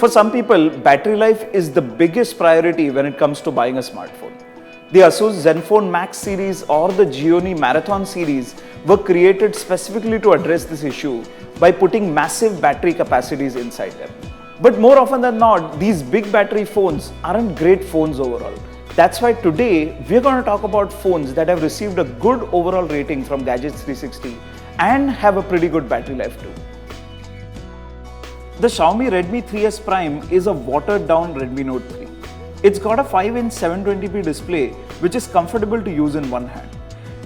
For some people, battery life is the biggest priority when it comes to buying a smartphone. The Asus ZenFone Max series or the Gionee Marathon series were created specifically to address this issue by putting massive battery capacities inside them. But more often than not, these big battery phones aren't great phones overall. That's why today we're going to talk about phones that have received a good overall rating from Gadgets 360 and have a pretty good battery life too. The Xiaomi Redmi 3S Prime is a watered down Redmi Note 3. It's got a 5-inch 720p display which is comfortable to use in one hand.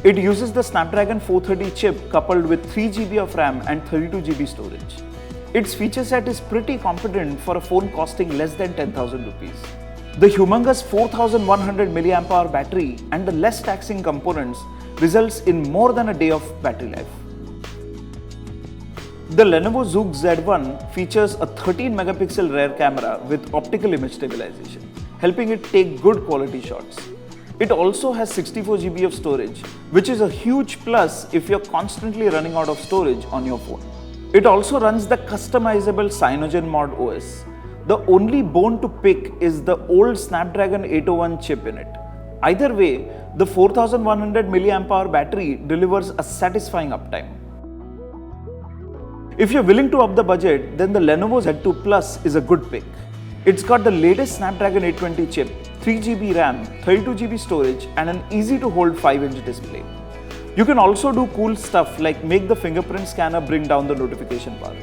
It uses the Snapdragon 430 chip coupled with 3GB of RAM and 32GB storage. Its feature set is pretty competent for a phone costing less than 10,000 rupees. The humongous 4100 mAh battery and the less taxing components results in more than a day of battery life. The Lenovo Zuk Z1 features a 13 megapixel rear camera with optical image stabilization, helping it take good quality shots. It also has 64GB of storage, which is a huge plus if you're constantly running out of storage on your phone. It also runs the customizable CyanogenMod OS. The only bone to pick is the old Snapdragon 801 chip in it. Either way, the 4100 mAh battery delivers a satisfying uptime. If you're willing to up the budget, then the Lenovo Z2 Plus is a good pick. It's got the latest Snapdragon 820 chip, 3GB RAM, 32GB storage and an easy to hold 5-inch display. You can also do cool stuff like make the fingerprint scanner bring down the notification bar.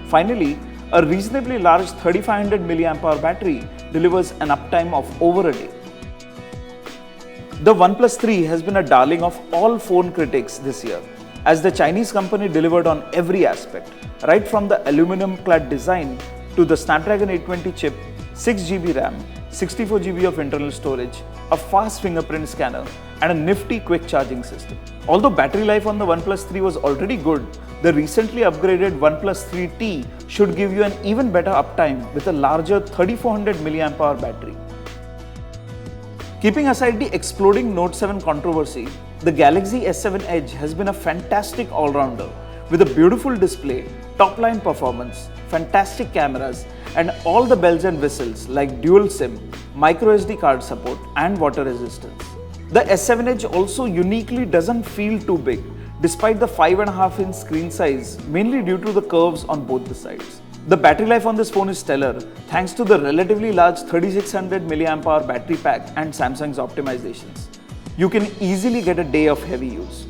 Finally, a reasonably large 3500 mAh battery delivers an uptime of over a day. The OnePlus 3 has been a darling of all phone critics this year, as the Chinese company delivered on every aspect, right from the aluminum-clad design to the Snapdragon 820 chip, 6GB RAM, 64GB of internal storage, a fast fingerprint scanner, and a nifty quick charging system. Although battery life on the OnePlus 3 was already good, the recently upgraded OnePlus 3T should give you an even better uptime with a larger 3400 mAh battery. Keeping aside the exploding Note 7 controversy, the Galaxy S7 Edge has been a fantastic all-rounder with a beautiful display, top-line performance, fantastic cameras, and all the bells and whistles like dual SIM, microSD card support, and water resistance. The S7 Edge also uniquely doesn't feel too big, despite the 5.5-inch screen size, mainly due to the curves on both the sides. The battery life on this phone is stellar thanks to the relatively large 3600 mAh battery pack and Samsung's optimizations. You can easily get a day of heavy use.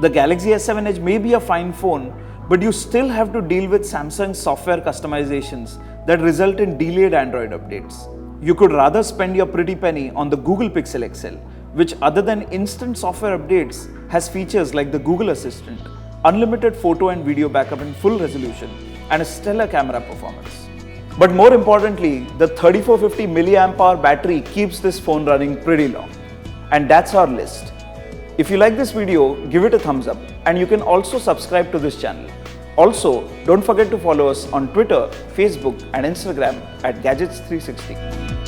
The Galaxy S7 Edge may be a fine phone, but you still have to deal with Samsung's software customizations that result in delayed Android updates. You could rather spend your pretty penny on the Google Pixel XL, which other than instant software updates has features like the Google Assistant, unlimited photo and video backup in full resolution, and a stellar camera performance. But more importantly, the 3450 mAh battery keeps this phone running pretty long. And that's our list. If you like this video, give it a thumbs up, and you can also subscribe to this channel. Also, don't forget to follow us on Twitter, Facebook and Instagram at Gadgets 360.